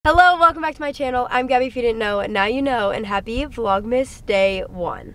Hello, welcome back to my channel. I'm Gabi if you didn't know, now you know, and happy Vlogmas Day 1.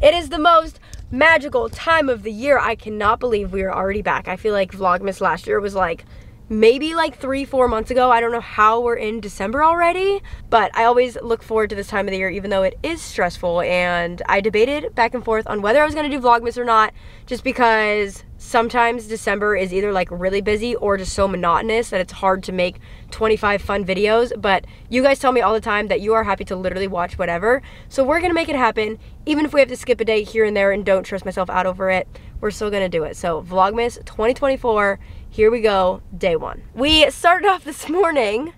It is the most magical time of the year. I cannot believe we are already back. I feel like Vlogmas last year was like maybe like 3-4 months ago. I don't know how we're in December already, but I always look forward to this time of the year, even though it is stressful. And I debated back and forth on whether I was going to do Vlogmas or not, just because sometimes December is either like really busy or just so monotonous that it's hard to make 25 fun videos. But you guys tell me all the time that you are happy to literally watch whatever, so we're gonna make it happen. Even if we have to skip a day here and there and don't stress myself out over it, we're still gonna do it. So Vlogmas 2024, here we go, day 1. We started off this morning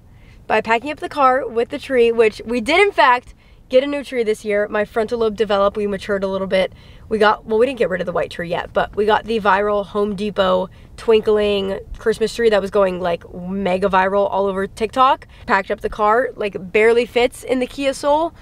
by packing up the car with the tree, which we did in fact get a new tree this year. My frontal lobe developed, we matured a little bit. We didn't get rid of the white tree yet, but we got the viral Home Depot twinkling Christmas tree that was going like mega viral all over TikTok. Packed up the car, like barely fits in the Kia Soul.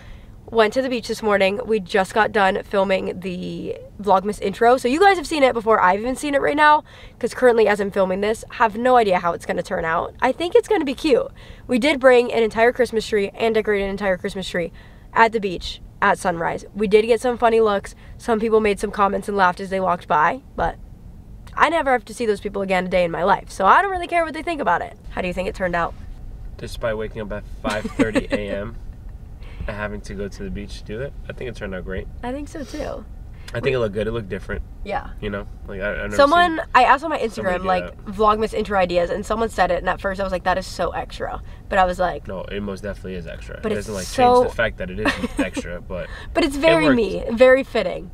Went to the beach this morning. We just got done filming the Vlogmas intro. So you guys have seen it before I've even seen it right now, because currently as I'm filming this, have no idea how it's gonna turn out. I think it's gonna be cute. We did bring an entire Christmas tree and decorate an entire Christmas tree at the beach at sunrise. We did get some funny looks. Some people made some comments and laughed as they walked by, but I never have to see those people again a day in my life, so I don't really care what they think about it. How do you think it turned out? Just by waking up at 5:30 a.m. and having to go to the beach to do it, I think it turned out great. I think so too. I think it looked good. It looked different. Yeah. You know, like I asked on my Instagram like Vlogmas intro ideas, and someone said it, and at first I was like, that is so extra. But I was like, no, it most definitely is extra. But it doesn't like change the fact that it is extra, but it's very me, very fitting.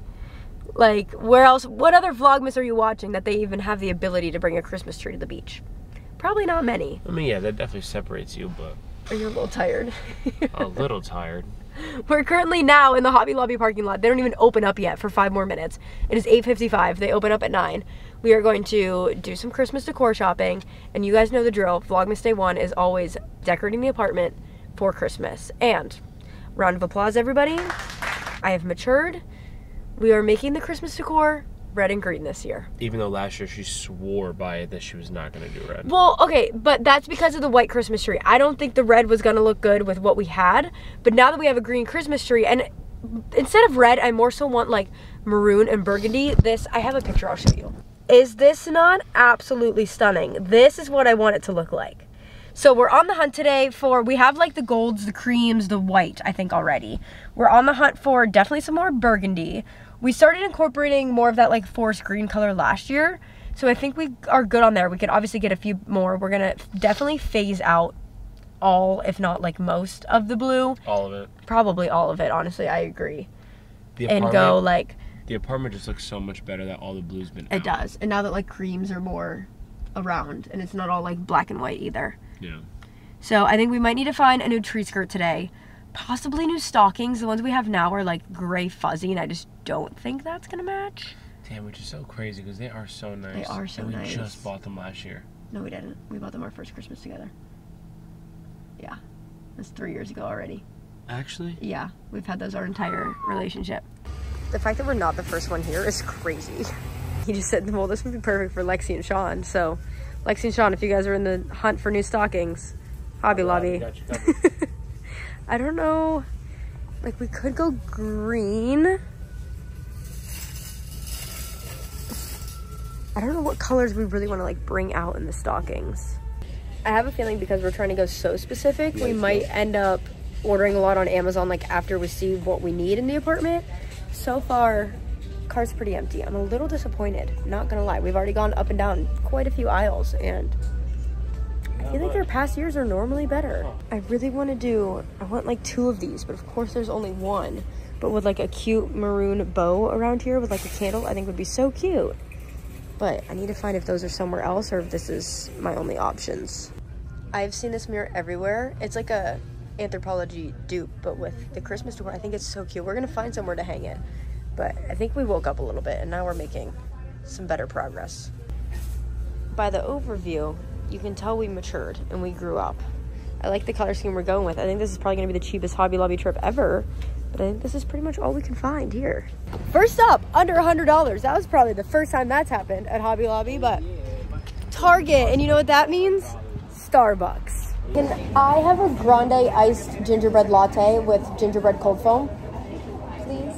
Like, where else? What other Vlogmas are you watching that they even have the ability to bring a Christmas tree to the beach? Probably not many. I mean, yeah, that definitely separates you, but are you a little tired? A little tired. We're currently now in the Hobby Lobby parking lot. They don't even open up yet for 5 more minutes. It is 8:55. They open up at 9. We are going to do some Christmas decor shopping, and you guys know the drill. Vlogmas Day 1 is always decorating the apartment for Christmas. And round of applause, everybody. I have matured. We are making the Christmas decor red and green this year. Even though last year she swore by it that she was not going to do red. Well, okay, but that's because of the white Christmas tree. I don't think the red was going to look good with what we had, but now that we have a green Christmas tree, and instead of red, I more so want like maroon and burgundy. This, I have a picture I'll show you. Is this not absolutely stunning? This is what I want it to look like. So we're on the hunt today for, we have like the golds, the creams, the white, I think already. We're on the hunt for definitely some more burgundy. We started incorporating more of that like forest green color last year, so I think we are good on there. We could obviously get a few more. We're gonna definitely phase out all, if not like most of the blue. All of it. Probably all of it, honestly, I agree. And go like... The apartment just looks so much better that all the blue's been out. It does, and now that like creams are more around, and it's not all like black and white either. Yeah. So I think we might need to find a new tree skirt today. Possibly new stockings. The ones we have now are like gray fuzzy, and I just don't think that's gonna match. Damn, which is so crazy because they are so nice. They are so nice. We just bought them last year. No, we didn't. We bought them our first Christmas together. Yeah, that's 3 years ago already. Actually? Yeah, we've had those our entire relationship. The fact that we're not the first one here is crazy. He just said, well, this would be perfect for Lexi and Sean. So, Lexi and Sean, if you guys are in the hunt for new stockings, Hobby Lobby. Got you covered. I don't know, like we could go green. I don't know what colors we really want to like bring out in the stockings. I have a feeling because we're trying to go so specific, we might end up ordering a lot on Amazon like after we see what we need in the apartment. So far, cart's pretty empty. I'm a little disappointed, not gonna lie. We've already gone up and down quite a few aisles, and I feel like their past years are normally better. I really want to do, I want like 2 of these, but of course there's only 1. But with like a cute maroon bow around here with like a candle, I think would be so cute. But I need to find if those are somewhere else or if this is my only options. I've seen this mirror everywhere. It's like a Anthropologie dupe, but with the Christmas decor. I think it's so cute. We're gonna find somewhere to hang it. But I think we woke up a little bit and now we're making some better progress. By the overview, you can tell we matured and we grew up. I like the color scheme we're going with. I think this is probably gonna be the cheapest Hobby Lobby trip ever, but I think this is pretty much all we can find here. First up, under $100. That was probably the first time that's happened at Hobby Lobby, but Target, and you know what that means? Starbucks. Can I have a grande iced gingerbread latte with gingerbread cold foam, please?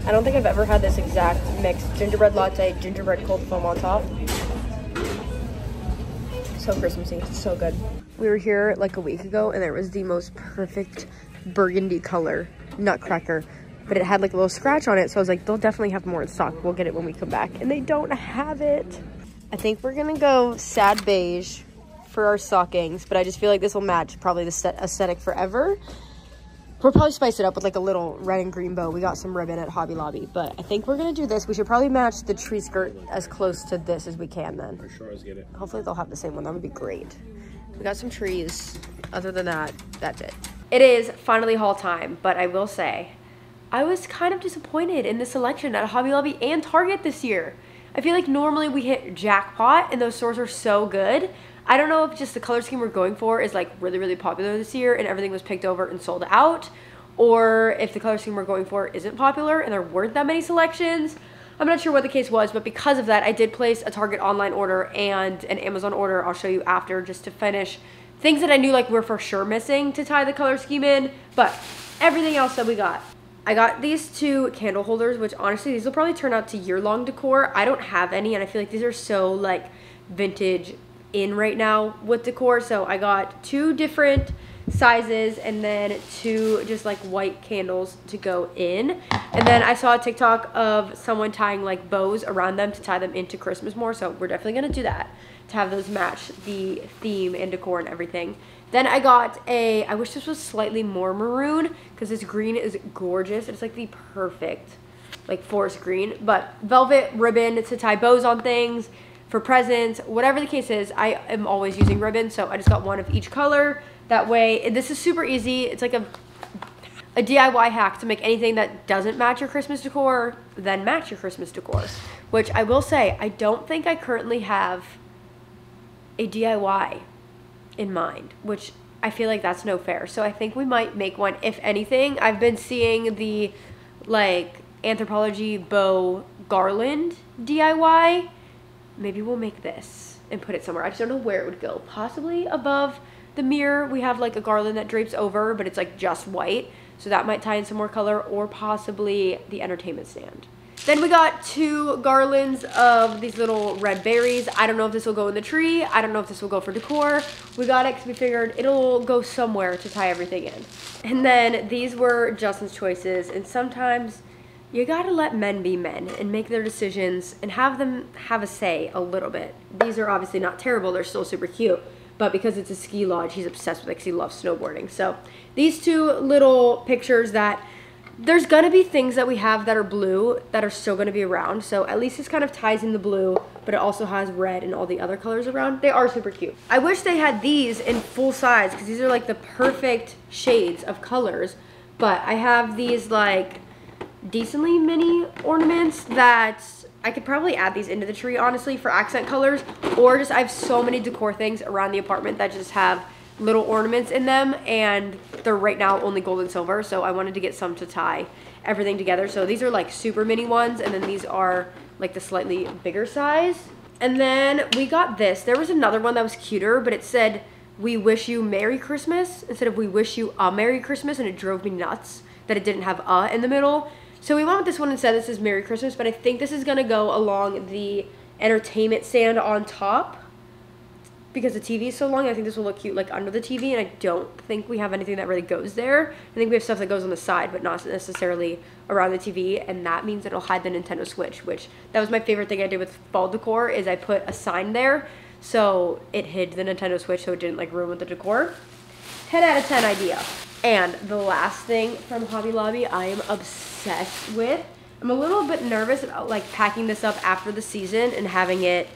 I don't think I've ever had this exact mix. Gingerbread latte, gingerbread cold foam on top. So Christmassy, it's so good. We were here like a week ago and there was the most perfect burgundy color nutcracker, but it had like a little scratch on it. So I was like, they'll definitely have more in stock. We'll get it when we come back. And they don't have it. I think we're gonna go sad beige for our stockings, but I just feel like this will match probably the aesthetic forever. We'll probably spice it up with like a little red and green bow. We got some ribbon at Hobby Lobby, but I think we're gonna do this. We should probably match the tree skirt as close to this as we can then. For sure, let's get it. Hopefully they'll have the same one. That would be great. We got some trees. Other than that, that's it. It is finally haul time, but I will say, I was kind of disappointed in the selection at Hobby Lobby and Target this year. I feel like normally we hit jackpot and those stores are so good. I don't know if just the color scheme we're going for is like really, really popular this year and everything was picked over and sold out, or if the color scheme we're going for isn't popular and there weren't that many selections. I'm not sure what the case was, but because of that, I did place a Target online order and an Amazon order I'll show you after, just to finish things that I knew like were for sure missing to tie the color scheme in, but everything else that we got. I got these two candle holders, which honestly, these will probably turn out to year-long decor. I don't have any, and I feel like these are so like vintage in right now with decor. So I got two different sizes and then two just like white candles to go in. And then I saw a TikTok of someone tying like bows around them to tie them into Christmas more. So we're definitely gonna do that to have those match the theme and decor and everything. Then I got I wish this was slightly more maroon because this green is gorgeous. It's like the perfect like forest green, but velvet ribbon to tie bows on things for presents, whatever the case is. I am always using ribbon, so I just got one of each color. That way, this is super easy. It's like a DIY hack to make anything that doesn't match your Christmas decor, then match your Christmas decor. Which I will say, I don't think I currently have a DIY in mind, which I feel like that's no fair. So I think we might make one. If anything, I've been seeing the like Anthropologie bow garland DIY. Maybe we'll make this and put it somewhere. I just don't know where it would go. Possibly above the mirror. We have like a garland that drapes over, but it's like just white. So that might tie in some more color, or possibly the entertainment stand. Then we got two garlands of these little red berries. I don't know if this will go in the tree. I don't know if this will go for decor. We got it because we figured it'll go somewhere to tie everything in. And then these were Justin's choices. And sometimes you gotta let men be men and make their decisions and have them have a say a little bit. These are obviously not terrible. They're still super cute. But because it's a ski lodge, he's obsessed with it because he loves snowboarding. So these two little pictures that there's gonna be things that we have that are blue that are still gonna be around. So at least this kind of ties in the blue, but it also has red and all the other colors around. They are super cute. I wish they had these in full size because these are like the perfect shades of colors. But I have these like decently mini ornaments that I could probably add these into the tree, honestly, for accent colors, or just I have so many decor things around the apartment that just have little ornaments in them, and they're right now only gold and silver, so I wanted to get some to tie everything together. So these are like super mini ones, and then these are like the slightly bigger size. And then we got this. There was another one that was cuter, but it said, "We wish you Merry Christmas," instead of "We wish you a Merry Christmas," and it drove me nuts that it didn't have "a" in the middle. So we went with this one instead. This is Merry Christmas, but I think this is gonna go along the entertainment stand on top because the TV is so long. I think this will look cute like under the TV, and I don't think we have anything that really goes there. I think we have stuff that goes on the side, but not necessarily around the TV, and that means it'll hide the Nintendo Switch, which that was my favorite thing I did with fall decor, is I put a sign there so it hid the Nintendo Switch so it didn't like ruin the decor. 10 out of 10 idea. And the last thing from Hobby Lobby I am obsessed with. I'm a little bit nervous about like packing this up after the season and having it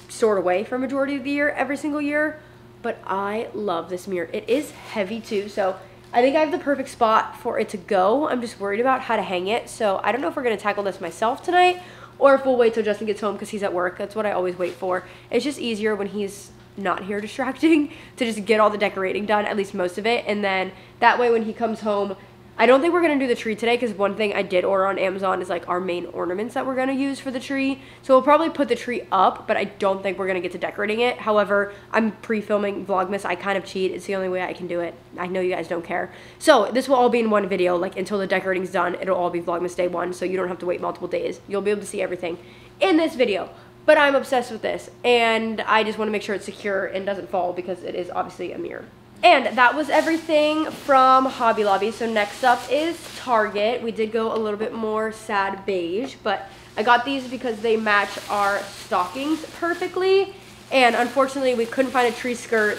stored away for a majority of the year every single year, but I love this mirror. It is heavy too, so I think I have the perfect spot for it to go. I'm just worried about how to hang it, so I don't know if we're gonna tackle this myself tonight or if we'll wait till Justin gets home because he's at work. That's what I always wait for. It's just easier when he's not here distracting to just get all the decorating done, at least most of it, and then that way when he comes home, I don't think we're gonna do the tree today because one thing I did order on Amazon is like our main ornaments that we're gonna use for the tree. So we'll probably put the tree up, but I don't think we're gonna get to decorating it. However, I'm pre-filming Vlogmas. I kind of cheat. It's the only way I can do it. I know you guys don't care. So this will all be in one video, like until the decorating's done, it'll all be Vlogmas day 1, so you don't have to wait multiple days. You'll be able to see everything in this video. But I'm obsessed with this, and I just wanna make sure it's secure and doesn't fall because it is obviously a mirror. And that was everything from Hobby Lobby. So next up is Target. We did go a little bit more sad beige, but I got these because they match our stockings perfectly. And unfortunately, we couldn't find a tree skirt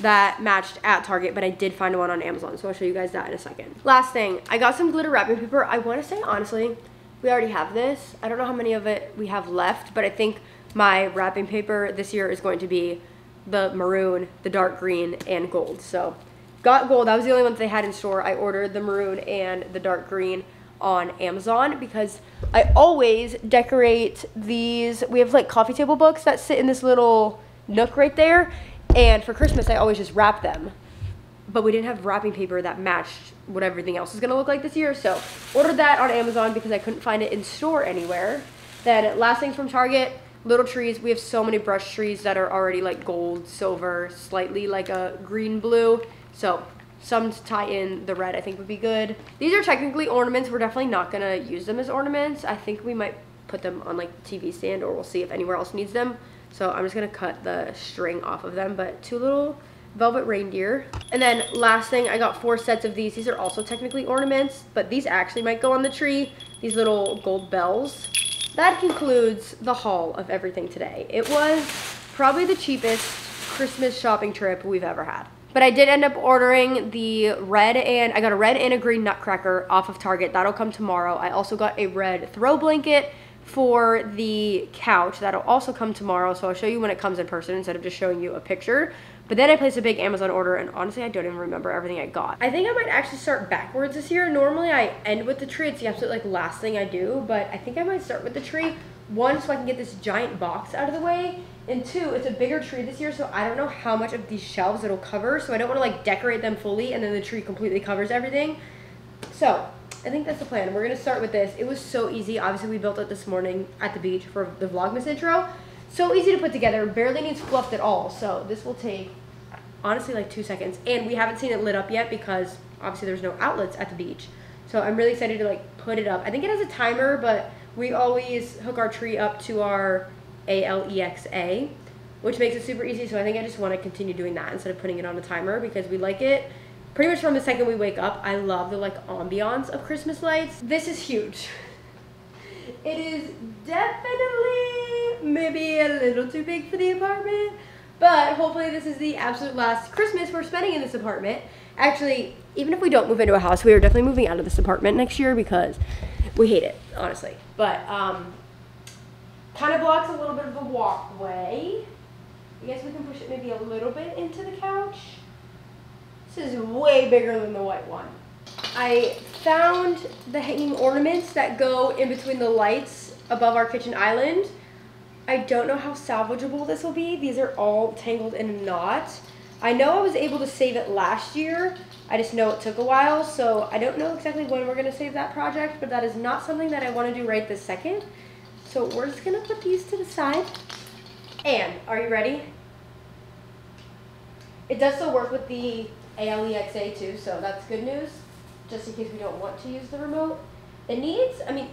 that matched at Target, but I did find one on Amazon. So I'll show you guys that in a second. Last thing, I got some glitter wrapping paper. I want to say, honestly, we already have this. I don't know how many of it we have left, but I think my wrapping paper this year is going to be the maroon, the dark green, and gold. So got gold. That was the only ones they had in store. I ordered the maroon and the dark green on Amazon because I always decorate these. We have like coffee table books that sit in this little nook right there, and for Christmas I always just wrap them, but we didn't have wrapping paper that matched what everything else is gonna look like this year, so ordered that on Amazon because I couldn't find it in store anywhere. Then last things from Target, little trees. We have so many brush trees that are already like gold, silver, slightly like a green blue. So some to tie in the red I think would be good. These are technically ornaments. We're definitely not gonna use them as ornaments. I think we might put them on like the TV stand, or we'll see if anywhere else needs them. So I'm just gonna cut the string off of them, but 2 little velvet reindeer. And then last thing, I got 4 sets of these. These are also technically ornaments, but these actually might go on the tree. These little gold bells. That concludes the haul of everything today. It was probably the cheapest Christmas shopping trip we've ever had. But I did end up ordering the red, and I got a red and a green nutcracker off of Target. That'll come tomorrow. I also got a red throw blanket for the couch. That'll also come tomorrow, so I'll show you when it comes in person instead of just showing you a picture. But then I placed a big Amazon order, and honestly, I don't even remember everything I got. I think I might actually start backwards this year. Normally, I end with the tree. It's the absolute like last thing I do, but I think I might start with the tree. 1, so I can get this giant box out of the way, and 2, it's a bigger tree this year, so I don't know how much of these shelves it'll cover, so I don't want to like decorate them fully, and then the tree completely covers everything. So I think that's the plan. We're gonna start with this. It was so easy. Obviously, we built it this morning at the beach for the Vlogmas intro. So easy to put together, barely needs fluffed at all. So this will take, honestly, like 2 seconds. And we haven't seen it lit up yet because obviously there's no outlets at the beach. So I'm really excited to like put it up. I think it has a timer, but we always hook our tree up to our Alexa, which makes it super easy. So I think I just want to continue doing that instead of putting it on a timer because we like it pretty much from the second we wake up. I love the like ambiance of Christmas lights. This is huge. It is definitely maybe a little too big for the apartment, but hopefully this is the absolute last Christmas we're spending in this apartment. Actually, even if we don't move into a house, we are definitely moving out of this apartment next year because we hate it, honestly. But kind of blocks a little bit of the walkway. I guess we can push it maybe a little bit into the couch. This is way bigger than the white one. I found the hanging ornaments that go in between the lights above our kitchen island. I don't know how salvageable this will be. These are all tangled in a knot. I know I was able to save it last year. I just know it took a while, so I don't know exactly when we're gonna save that project, but that is not something that I wanna do right this second. So we're just gonna put these to the side. And, are you ready? It does still work with the Alexa too, so that's good news, just in case we don't want to use the remote. It needs, I mean,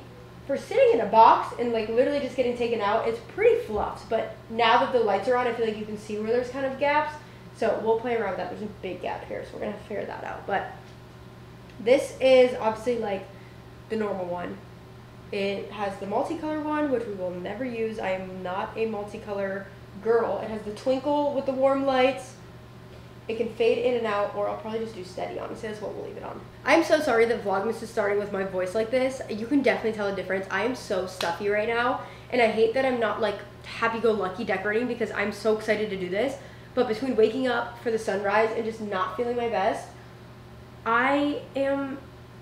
for sitting in a box and like literally just getting taken out, it's pretty fluffed, but now that the lights are on, I feel like you can see where there's kind of gaps, so we'll play around with that. There's a big gap here, so we're gonna have to figure that out. But this is obviously like the normal one. It has the multicolor one, which we will never use. I am not a multicolor girl. It has the twinkle with the warm lights. It can fade in and out, or I'll probably just do steady, honestly. That's what we'll leave it on. I'm so sorry that Vlogmas is starting with my voice like this. You can definitely tell the difference. I am so stuffy right now, and I hate that I'm not like happy-go-lucky decorating because I'm so excited to do this. But between waking up for the sunrise and just not feeling my best, I am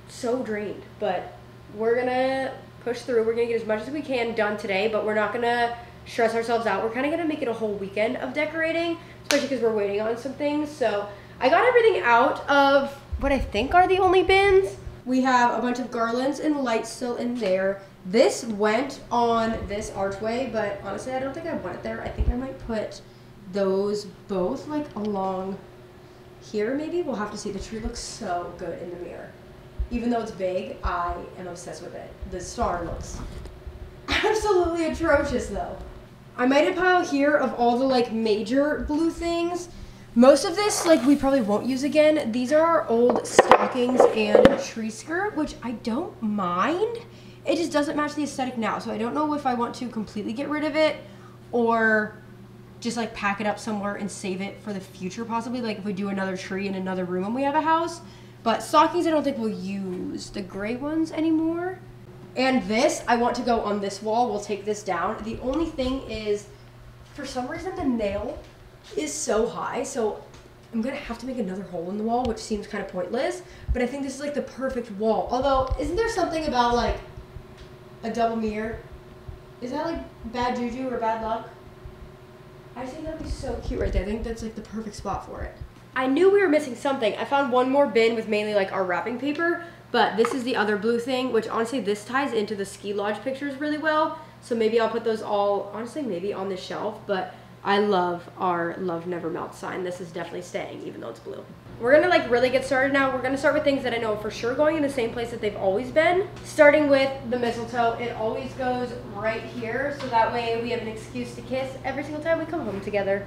so drained. But we're gonna push through. We're gonna get as much as we can done today, but we're not gonna stress ourselves out. We're kind of gonna make it a whole weekend of decorating, especially because we're waiting on some things. So I got everything out of what I think are the only bins. We have a bunch of garlands and lights still in there. This went on this archway, but honestly, I don't think I want it there. I think I might put those both like along here maybe. We'll have to see. The tree looks so good in the mirror. Even though it's big, I am obsessed with it. The star looks absolutely atrocious though. I made a pile here of all the like major blue things. Most of this like we probably won't use again. These are our old stockings and tree skirt, which I don't mind. It just doesn't match the aesthetic now. So I don't know if I want to completely get rid of it or just like pack it up somewhere and save it for the future possibly. Like if we do another tree in another room when we have a house. But stockings I don't think we'll use the gray ones anymore. And this, I want to go on this wall. We'll take this down. The only thing is, for some reason the nail is so high. So I'm gonna have to make another hole in the wall, which seems kind of pointless. But I think this is like the perfect wall. Although, isn't there something about like a double mirror? Is that like bad juju or bad luck? I think that'd be so cute right there. I think that's like the perfect spot for it. I knew we were missing something. I found one more bin with mainly like our wrapping paper, but this is the other blue thing, which honestly this ties into the ski lodge pictures really well. So maybe I'll put those all, honestly maybe on the shelf, but I love our Love Never Melts sign. This is definitely staying even though it's blue. We're gonna like really get started now. We're gonna start with things that I know for sure going in the same place that they've always been. Starting with the mistletoe. It always goes right here, so that way we have an excuse to kiss every single time we come home together.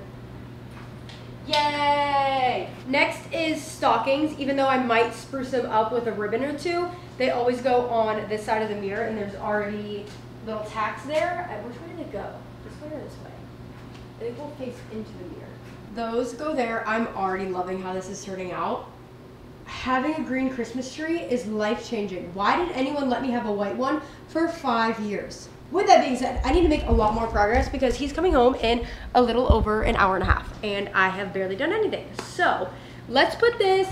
Yay! Next is stockings. Even though I might spruce them up with a ribbon or two, they always go on this side of the mirror and there's already little tacks there. Which way do they go? This way or this way? They will face into the mirror. Those go there. I'm already loving how this is turning out. Having a green Christmas tree is life-changing. Why did anyone let me have a white one for 5 years? With that being said, I need to make a lot more progress because he's coming home in a little over an hour and a half and I have barely done anything. So let's put this,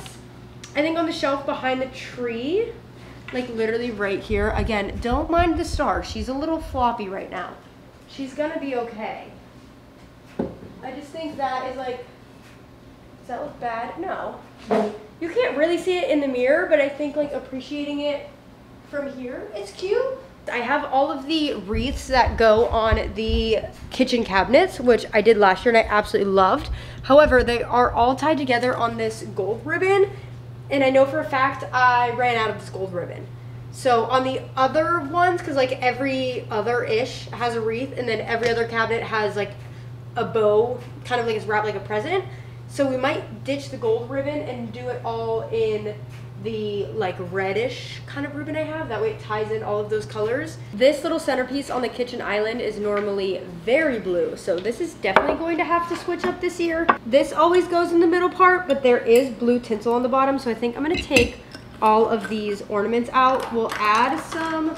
I think, on the shelf behind the tree, like literally right here. Again, don't mind the star. She's a little floppy right now. She's gonna be okay. I just think that is like, does that look bad? No. You can't really see it in the mirror, but I think like appreciating it from here, it's cute. I have all of the wreaths that go on the kitchen cabinets, which I did last year and I absolutely loved. However, they are all tied together on this gold ribbon, and I know for a fact I ran out of this gold ribbon. So on the other ones, because like every other-ish has a wreath, and then every other cabinet has like a bow, kind of like it's wrapped like a present. So we might ditch the gold ribbon and do it all in the like reddish kind of ribbon I have. That way it ties in all of those colors. This little centerpiece on the kitchen island is normally very blue, so this is definitely going to have to switch up this year. This always goes in the middle part, but there is blue tinsel on the bottom, so I think I'm gonna take all of these ornaments out. We'll add some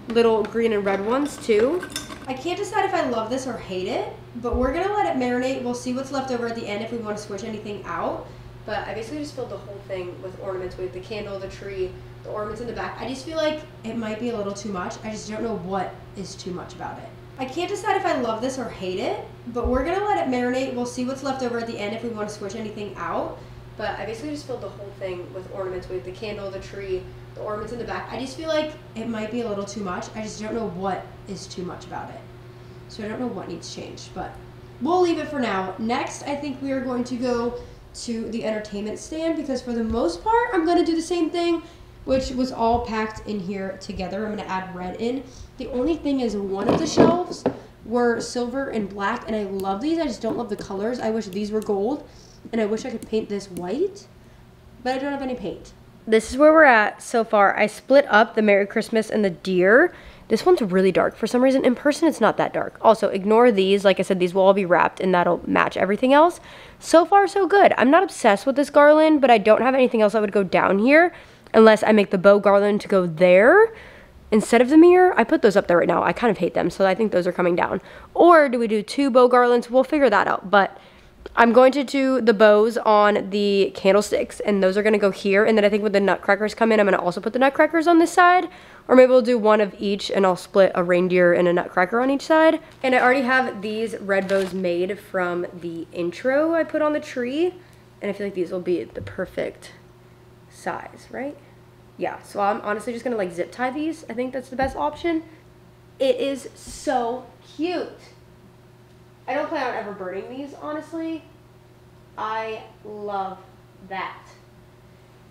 little green and red ones too. I can't decide if I love this or hate it, but we're gonna let it marinate. We'll see what's left over at the end if we want to switch anything out. But I basically just filled the whole thing with ornaments, with the candle, the tree, the ornaments in the back. I just feel like it might be a little too much. I just don't know what is too much about it. I can't decide if I love this or hate it, but we're gonna let it marinate. We'll see what's left over at the end if we want to switch anything out. But I basically just filled the whole thing with ornaments, with the candle, the tree, the ornaments in the back. I just feel like it might be a little too much. I just don't know what is too much about it. So I don't know what needs changed, but we'll leave it for now. Next, I think we are going to go to the entertainment stand because for the most part, I'm gonna do the same thing, which was all packed in here together. I'm gonna add red in. The only thing is one of the shelves were silver and black, and I love these. I just don't love the colors. I wish these were gold, and I wish I could paint this white, but I don't have any paint. This is where we're at so far. I split up the Merry Christmas and the deer. This one's really dark. For some reason, in person, it's not that dark. Also, ignore these. Like I said, these will all be wrapped, and that'll match everything else. So far, so good. I'm not obsessed with this garland, but I don't have anything else that would go down here unless I make the bow garland to go there instead of the mirror. I put those up there right now. I kind of hate them, so I think those are coming down. Or do we do 2 bow garlands? We'll figure that out, but I'm going to do the bows on the candlesticks, and those are gonna go here. And then I think when the nutcrackers come in, I'm gonna also put the nutcrackers on this side. Or maybe we'll do one of each and I'll split a reindeer and a nutcracker on each side. And I already have these red bows made from the intro I put on the tree. And I feel like these will be the perfect size, right? Yeah, so I'm honestly just gonna like zip tie these. I think that's the best option. It is so cute. I don't plan on ever burning these, honestly. I love that.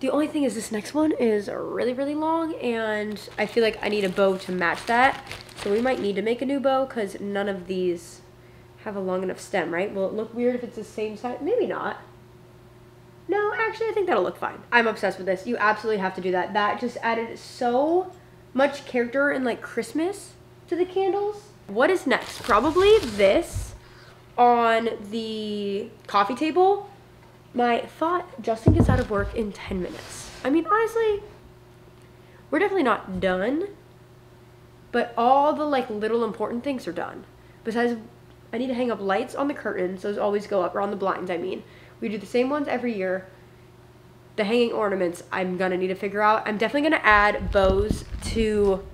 The only thing is this next one is really, really long, and I feel like I need a bow to match that. So we might need to make a new bow because none of these have a long enough stem, right? Will it look weird if it's the same size? Maybe not. No, actually, I think that'll look fine. I'm obsessed with this. You absolutely have to do that. That just added so much character and like Christmas to the candles. What is next? Probably this on the coffee table. My thought, Justin gets out of work in 10 minutes. I mean, honestly, we're definitely not done, but all the like little important things are done. Besides, I need to hang up lights on the curtains. Those always go up, or on the blinds, I mean. We do the same ones every year. The hanging ornaments, I'm gonna need to figure out. I'm definitely gonna add bows to,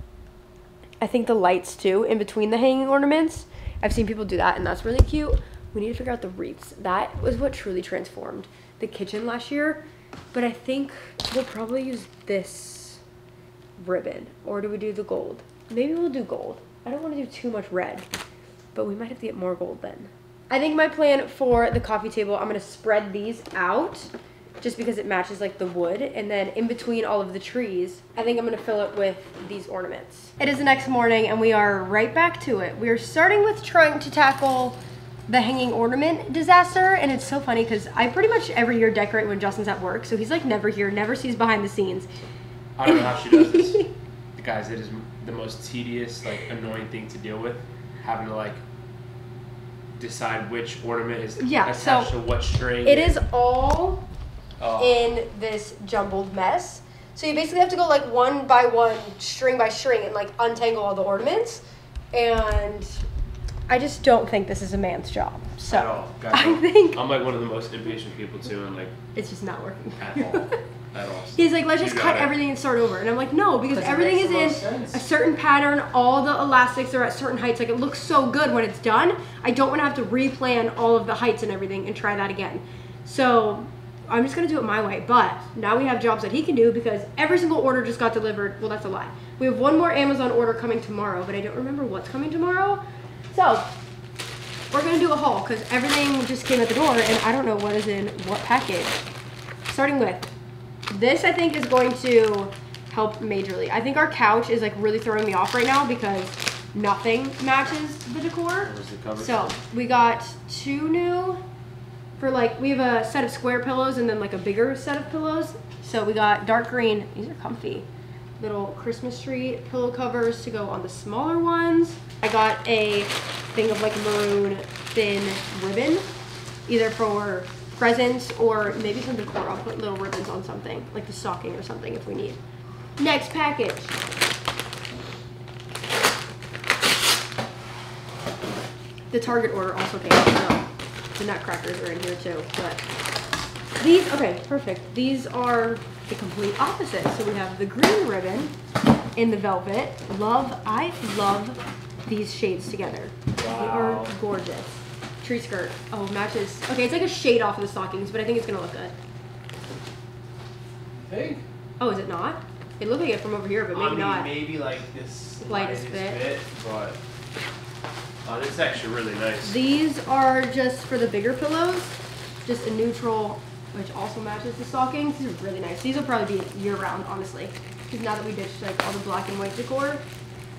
I think, the lights too, in between the hanging ornaments. I've seen people do that, and that's really cute. We need to figure out the wreaths. That was what truly transformed the kitchen last year. But I think we'll probably use this ribbon. Or do we do the gold? Maybe we'll do gold. I don't want to do too much red, but we might have to get more gold then. I think my plan for the coffee table, I'm going to spread these out just because it matches like the wood. And then in between all of the trees, I think I'm going to fill it with these ornaments. It is the next morning and we are right back to it. We are starting with trying to tackle the hanging ornament disaster, and it's so funny because I pretty much every year decorate when Justin's at work, so he's like never here, never sees behind the scenes. I don't know how she does this. Guys, it is the most tedious, like annoying thing to deal with, having to like decide which ornament is attached to what string. It is all in this jumbled mess. So you basically have to go like one by one, string by string, and like untangle all the ornaments. And I just don't think this is a man's job. So at all. Guys, I think I'm like one of the most impatient people too, and like it's just not working at all. At all. He's like, let's just cut everything and start over. And I'm like, no, because everything is in a certain pattern. All the elastics are at certain heights. Like, it looks so good when it's done. I don't want to have to replan all of the heights and everything and try that again. So I'm just going to do it my way. But now we have jobs that he can do because every single order just got delivered. Well, that's a lie. We have one more Amazon order coming tomorrow, but I don't remember what's coming tomorrow. So we're going to do a haul because everything just came at the door and I don't know what is in what package. Starting with this, I think is going to help majorly. I think our couch is like really throwing me off right now because nothing matches the decor. So we got two new for like, we have a set of square pillows and then like a bigger set of pillows. So we got dark green, these are comfy, little Christmas tree pillow covers to go on the smaller ones. I got a thing of like maroon thin ribbon, either for presents or maybe some decor. I'll put little ribbons on something, like the stocking or something if we need. Next package. The Target order also came, so the nutcrackers are in here too. But these, okay, perfect. These are the complete opposite. So we have the green ribbon in the velvet. I love these shades together. Wow. They are gorgeous. Tree skirt. Oh, matches. Okay, it's like a shade off of the stockings, but I think it's gonna look good. Think? Oh, is it not? It looked like it from over here, but maybe not. Maybe like this lightest bit, but this is actually really nice. These are just for the bigger pillows, just a neutral, which also matches the stockings. These are really nice. These will probably be year round, honestly. Because now that we ditched like all the black and white decor,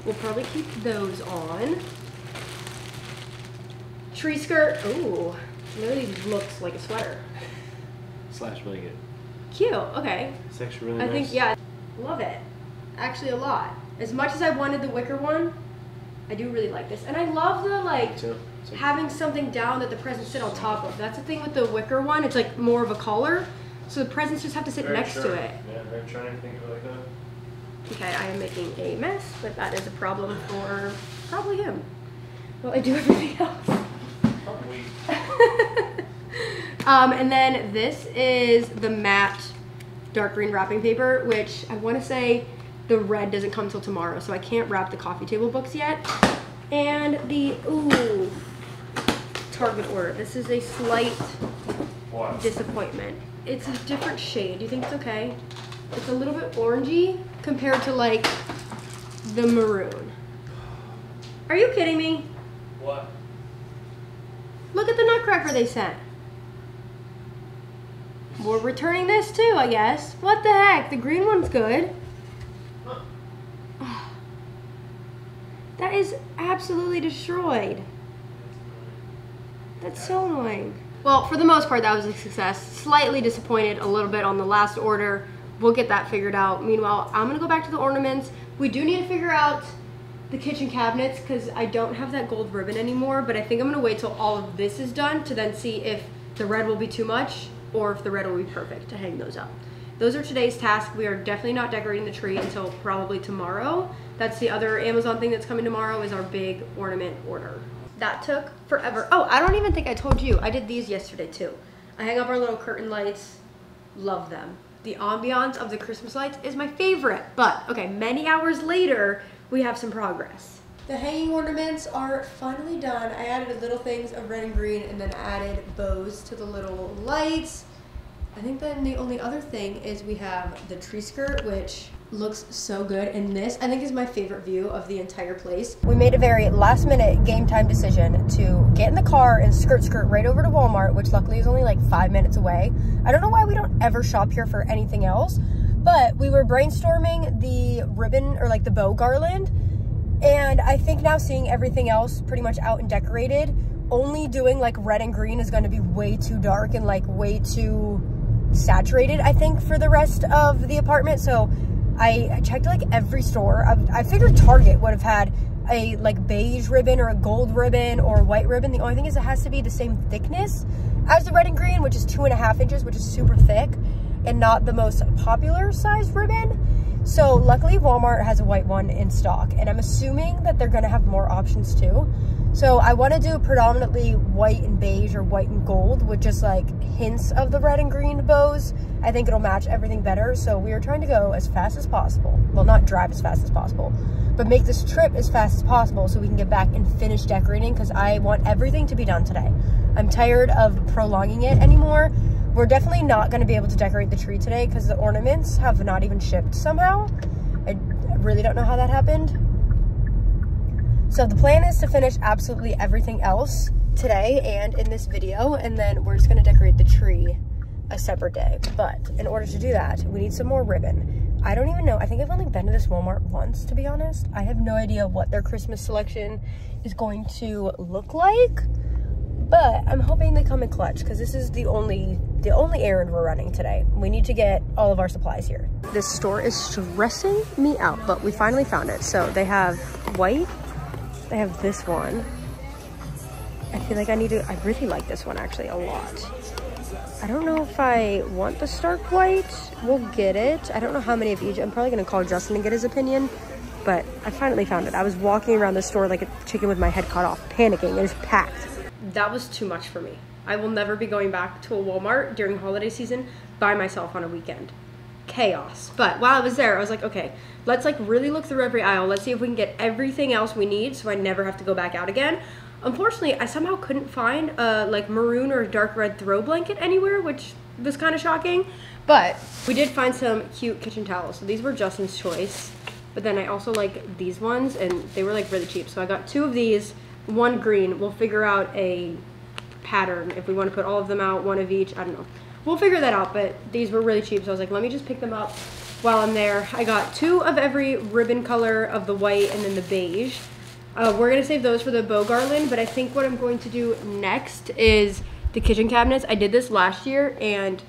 we'll probably keep those on. Tree skirt. Ooh, literally looks like a sweater. Slash blanket. Cute. Okay. It's actually really nice. I think, yeah, love it. Actually, a lot. As much as I wanted the wicker one, I do really like this. And I love the like having something down that the presents sit on top of. That's the thing with the wicker one. It's like more of a collar, so the presents just have to sit next to it. Yeah, very trying to think of like that. Okay, I am making a mess, but that is a problem for probably him. Well, I do everything else. And then this is the matte dark green wrapping paper, which I want to say the red doesn't come till tomorrow, so I can't wrap the coffee table books yet. And the, ooh, Target order. This is a slight disappointment. It's a different shade. Do you think it's okay? It's a little bit orangey compared to like the maroon. Are you kidding me? What? Look at the nutcracker they sent. We're returning this too, I guess. What the heck? The green one's good. Huh. That is absolutely destroyed. That's so annoying. Well, for the most part, that was a success. Slightly disappointed a little bit on the last order. We'll get that figured out. Meanwhile, I'm gonna go back to the ornaments. We do need to figure out the kitchen cabinets because I don't have that gold ribbon anymore, but I think I'm gonna wait till all of this is done to then see if the red will be too much or if the red will be perfect to hang those up. Those are today's tasks. We are definitely not decorating the tree until probably tomorrow. That's the other Amazon thing that's coming tomorrow, is our big ornament order. That took forever. Oh, I don't even think I told you. I did these yesterday too. I hang up our little curtain lights. Love them. The ambiance of the Christmas lights is my favorite. But, okay, many hours later, we have some progress. The hanging ornaments are finally done. I added little things of red and green and then added bows to the little lights. I think then the only other thing is we have the tree skirt, which looks so good. And this, I think, is my favorite view of the entire place. We made a very last minute game time decision to get in the car and skirt right over to Walmart, which luckily is only like 5 minutes away. I don't know why we don't ever shop here for anything else, but we were brainstorming the ribbon or like the bow garland. And I think now seeing everything else pretty much out and decorated, only doing like red and green is going to be way too dark and like way too saturated, I think, for the rest of the apartment. So I checked like every store. I figured Target would have had a like beige ribbon or a gold ribbon or a white ribbon. The only thing is it has to be the same thickness as the red and green, which is 2.5 inches, which is super thick and not the most popular size ribbon. So luckily Walmart has a white one in stock, and I'm assuming that they're gonna have more options too. So I wanna do predominantly white and beige or white and gold with just like hints of the red and green bows. I think it'll match everything better. So we are trying to go as fast as possible. Well, not drive as fast as possible, but make this trip as fast as possible so we can get back and finish decorating, because I want everything to be done today. I'm tired of prolonging it anymore. We're definitely not going to be able to decorate the tree today because the ornaments have not even shipped somehow. I really don't know how that happened. So the plan is to finish absolutely everything else today and in this video, and then we're just going to decorate the tree a separate day. But in order to do that, we need some more ribbon. I don't even know. I think I've only been to this Walmart once, to be honest. I have no idea what their Christmas selection is going to look like. But I'm hoping they come in clutch, because this is the only errand we're running today. We need to get all of our supplies here. This store is stressing me out, but we finally found it. So they have white, they have this one. I feel like I really like this one actually a lot. I don't know if I want the stark white. We'll get it. I don't know how many of each. I'm probably gonna call Justin and get his opinion, but I finally found it. I was walking around the store like a chicken with my head cut off, panicking. It was packed. That was too much for me. I will never be going back to a Walmart during holiday season by myself on a weekend. Chaos. But while I was there, I was like, okay, let's like really look through every aisle. Let's see if we can get everything else we need so I never have to go back out again. Unfortunately, I somehow couldn't find a like maroon or dark red throw blanket anywhere, which was kind of shocking. But we did find some cute kitchen towels. So these were Justin's choice. But then I also like these ones, and they were like really cheap. So I got 2 of these, 1 green. We'll figure out a pattern if we want to put all of them out, 1 of each. I don't know. We'll figure that out, but these were really cheap. So I was like, let me just pick them up while I'm there. I got 2 of every ribbon color of the white and then the beige. We're gonna save those for the bow garland, but I think what I'm going to do next is the kitchen cabinets. I did this last year and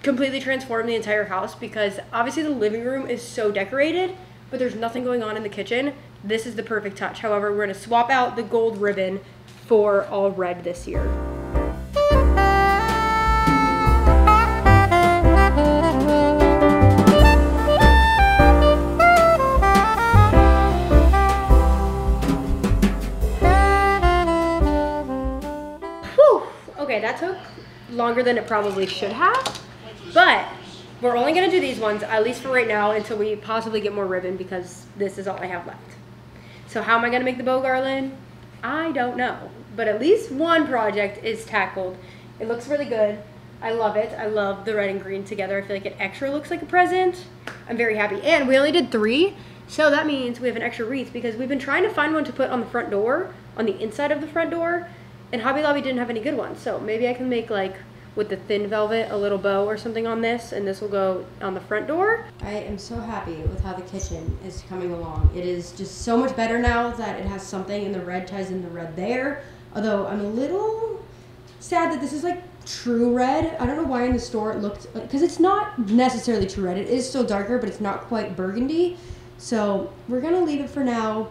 completely transformed the entire house, because obviously the living room is so decorated, but there's nothing going on in the kitchen. This is the perfect touch. However, we're gonna swap out the gold ribbon for all red this year. Whew. Okay, that took longer than it probably should have. But we're only gonna do these ones, at least for right now, until we possibly get more ribbon, because this is all I have left. So how am I gonna make the bow garland? I don't know, but at least one project is tackled. It looks really good. I love it. I love the red and green together. I feel like it extra looks like a present. I'm very happy. And we only did 3, so that means we have an extra wreath, because we've been trying to find one to put on the front door, on the inside of the front door, and Hobby Lobby didn't have any good ones. So maybe I can make, like, with the thin velvet, a little bow or something on this, and this will go on the front door. I am so happy with how the kitchen is coming along. It is just so much better now that it has something, and the red ties in the red there. Although I'm a little sad that this is like true red. I don't know why in the store it looked, because it's not necessarily true red. It is still darker, but it's not quite burgundy. So we're gonna leave it for now.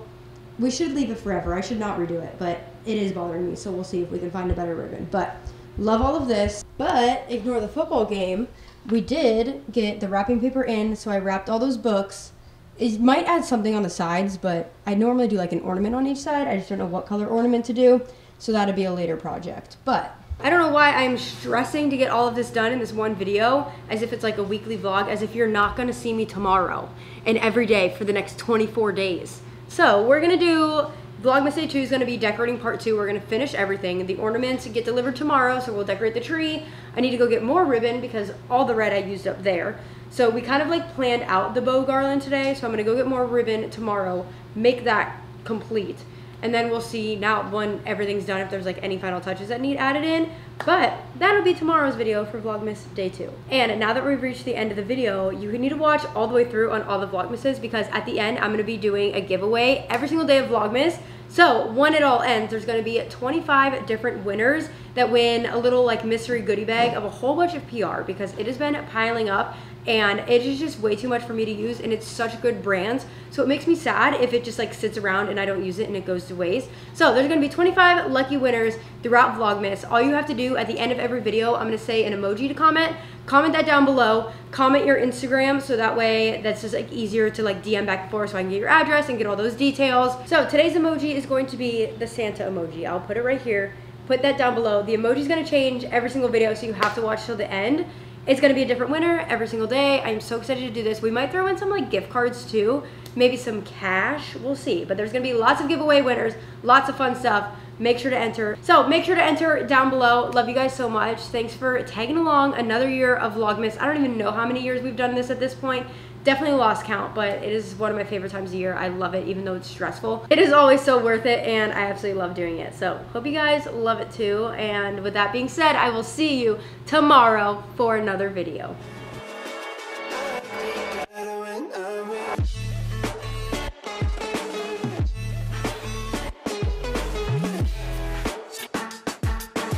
We should leave it forever. I should not redo it, but it is bothering me. So we'll see if we can find a better ribbon. But love all of this, but ignore the football game. We did get the wrapping paper in, so I wrapped all those books. It might add something on the sides, but I normally do like an ornament on each side. I just don't know what color ornament to do, so that'll be a later project. But I don't know why I'm stressing to get all of this done in this one video, as if it's like a weekly vlog, as if you're not gonna see me tomorrow and every day for the next 24 days. So we're gonna do, Vlogmas Day 2 is gonna be decorating part 2. We're gonna finish everything. The ornaments get delivered tomorrow, so we'll decorate the tree. I need to go get more ribbon because all the red I used up there. So we kind of like planned out the bow garland today, so I'm gonna go get more ribbon tomorrow, make that complete. And then we'll see now when everything's done if there's like any final touches that need added in. But that'll be tomorrow's video for Vlogmas Day 2. And now that we've reached the end of the video, you need to watch all the way through on all the Vlogmases, because at the end I'm going to be doing a giveaway every single day of Vlogmas. So when it all ends, there's going to be 25 different winners that win a little like mystery goodie bag of a whole bunch of PR, because it has been piling up and it is just way too much for me to use, and it's such good brands. So it makes me sad if it just like sits around and I don't use it and it goes to waste. So there's gonna be 25 lucky winners throughout Vlogmas. All you have to do at the end of every video, I'm gonna say an emoji to comment. Comment that down below. Comment your Instagram, so that way that's just like easier to like DM back and forth, so I can get your address and get all those details. So today's emoji is going to be the Santa emoji. I'll put it right here. Put that down below. The emoji is gonna change every single video, so you have to watch till the end. It's gonna be a different winner every single day. I'm so excited to do this. We might throw in some like gift cards too, maybe some cash, we'll see. But there's gonna be lots of giveaway winners, lots of fun stuff. Make sure to enter. So make sure to enter down below. Love you guys so much. Thanks for tagging along another year of Vlogmas. I don't even know how many years we've done this at this point. Definitely lost count, but it is one of my favorite times of year. I love it, even though it's stressful. It is always so worth it, and I absolutely love doing it. So hope you guys love it too. And with that being said, I will see you tomorrow for another video.